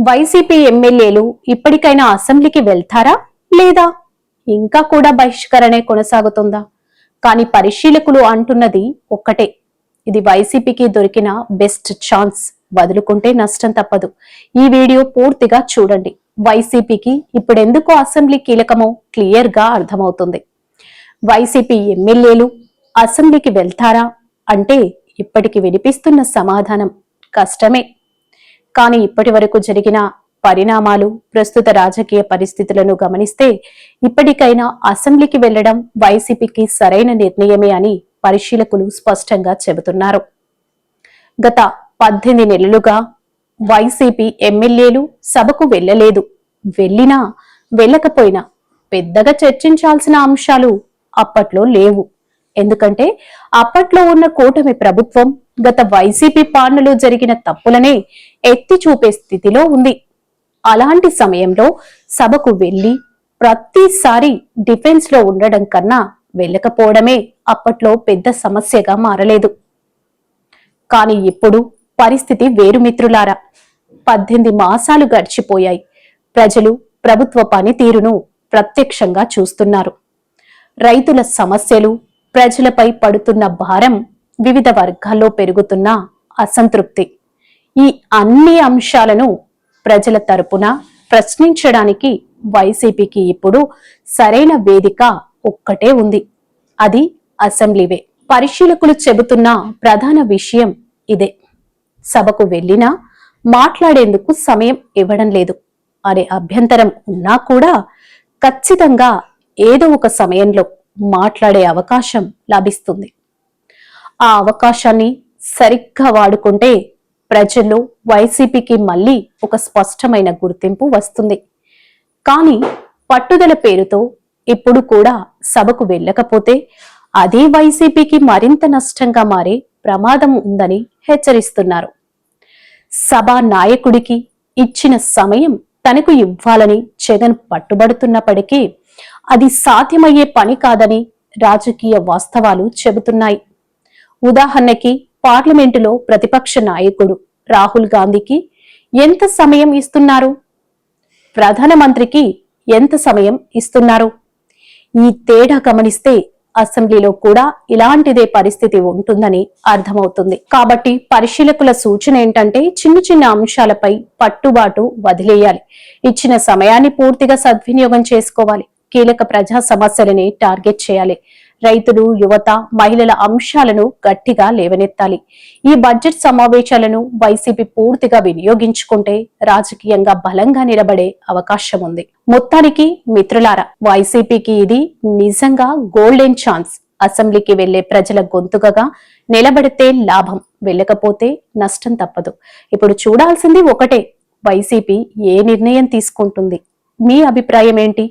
YCP ఎమ్మెల్యేలు ఇప్పటికైనా అసెంబ్లీకి వెళ్తారా లేదా ఇంకా కూడా బహిష్కరణే కొనసాగుతుందా? కానీ పరిశీలకులు అంటున్నది ఒక్కటే, ఇది వైసీపీకి దొరికిన బెస్ట్ ఛాన్స్, వదులుకుంటే నష్టం తప్పదు. ఈ వీడియో పూర్తిగా చూడండి. వైసీపీకి ఇప్పుడెందుకు అసెంబ్లీ కీలకమో క్లియర్ గా అర్థమవుతుంది. వైసీపీ ఎమ్మెల్యేలు అసెంబ్లీకి వెళ్తారా అంటే ఇప్పటికి వినిపిస్తున్న సమాధానం కష్టమే. కానీ ఇప్పటి వరకు జరిగిన పరిణామాలు, ప్రస్తుత రాజకీయ పరిస్థితులను గమనిస్తే ఇప్పటికైనా అసెంబ్లీకి వెళ్లడం వైసీపీకి సరైన నిర్ణయమే అని పరిశీలకులు స్పష్టంగా చెబుతున్నారు. గత 18 నెలలుగా వైసీపీ ఎమ్మెల్యేలు సభకు వెళ్లలేదు. వెళ్లినా వెళ్లకపోయినా పెద్దగా చర్చించాల్సిన అంశాలు అప్పట్లో లేవు. ఎందుకంటే అప్పట్లో ఉన్న కూటమి ప్రభుత్వం గత వైసీపీ పాలనలో జరిగిన తప్పులనే ఎత్తి చూపే స్థితిలో ఉంది. అలాంటి సమయంలో సభకు వెళ్లి ప్రతిసారి డిఫెన్స్ లో ఉండడం కన్నా వెళ్ళకపోవడమే అప్పట్లో పెద్ద సమస్యగా మారలేదు. కానీ ఇప్పుడు పరిస్థితి వేరు మిత్రులారా. 18 మాసాలు గడిచిపోయాయి. ప్రజలు ప్రభుత్వ పనితీరును ప్రత్యక్షంగా చూస్తున్నారు. రైతుల సమస్యలు, ప్రజలపై పడుతున్న భారం, వివిధ వర్గాల్లో పెరుగుతున్న అసంతృప్తి, ఈ అన్ని అంశాలను ప్రజల తరపున ప్రశ్నించడానికి వైసీపీకి ఇప్పుడు సరైన వేదిక ఒక్కటే ఉంది. అది అసెంబ్లీవే. పరిశీలకులు చెబుతున్న ప్రధాన విషయం ఇదే. సభకు వెళ్లినా మాట్లాడేందుకు సమయం ఇవ్వడం లేదు అనే అభ్యంతరం ఉన్నా కూడా ఖచ్చితంగా ఏదో ఒక సమయంలో మాట్లాడే అవకాశం లభిస్తుంది. ఆ అవకాశాన్ని సరిగ్గా వాడుకుంటే ప్రజల్లో వైసీపీకి మళ్లీ ఒక స్పష్టమైన గుర్తింపు వస్తుంది. కానీ పట్టుదల పేరుతో ఇప్పుడు కూడా సభకు వెళ్ళకపోతే అదే వైసీపీకి మరింత నష్టంగా మారే ప్రమాదం ఉందని హెచ్చరిస్తున్నారు. సభా నాయకుడికి ఇచ్చిన సమయం తనకు ఇవ్వాలని జగన్ పట్టుబడుతున్నప్పటికీ అది సాధ్యమయ్యే పని కాదని రాజకీయ వాస్తవాలు చెబుతున్నాయి. ఉదాహరణకి పార్లమెంటులో ప్రతిపక్ష నాయకుడు రాహుల్ గాంధీకి ఎంత సమయం ఇస్తున్నారు? ప్రధానమంత్రికి ఎంత సమయం ఇస్తున్నారు? ఈ తేడా గమనిస్తే అసెంబ్లీలో కూడా ఇలాంటిదే పరిస్థితి ఉంటుందని అర్థమవుతుంది. కాబట్టి పరిశీలకుల సూచన ఏంటంటే చిన్న చిన్న అంశాలపై పట్టుబాటు వదిలేయాలి. ఇచ్చిన సమయాన్ని పూర్తిగా సద్వినియోగం చేసుకోవాలి. కీలక ప్రజా సమస్యలని టార్గెట్ చేయాలి. రైతులు, యువత, మహిళల అంశాలను గట్టిగా లేవనెత్తాలి. ఈ బడ్జెట్ సమావేశాలను వైసీపీ పూర్తిగా వినియోగించుకుంటే రాజకీయంగా బలంగా నిలబడే అవకాశం ఉంది. మొత్తానికి మిత్రులారా, వైసీపీకి ఇది నిజంగా గోల్డెన్ ఛాన్స్. అసెంబ్లీకి వెళ్లే ప్రజల గొంతుకగా నిలబడితే లాభం, వెళ్ళకపోతే నష్టం తప్పదు. ఇప్పుడు చూడాల్సింది ఒకటే, వైసీపీ ఏ నిర్ణయం తీసుకుంటుంది? మీ అభిప్రాయం ఏంటి?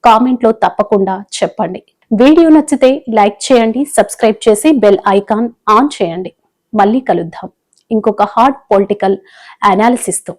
కామెంట్లో తప్పకుండా చెప్పండి. వీడియో నచ్చితే లైక్ చేయండి, సబ్స్క్రైబ్ చేసి బెల్ ఐకాన్ ఆన్ చేయండి. మళ్ళీ కలుద్దాం ఇంకొక హాట్ పొలిటికల్ అనాలిసిస్ తో.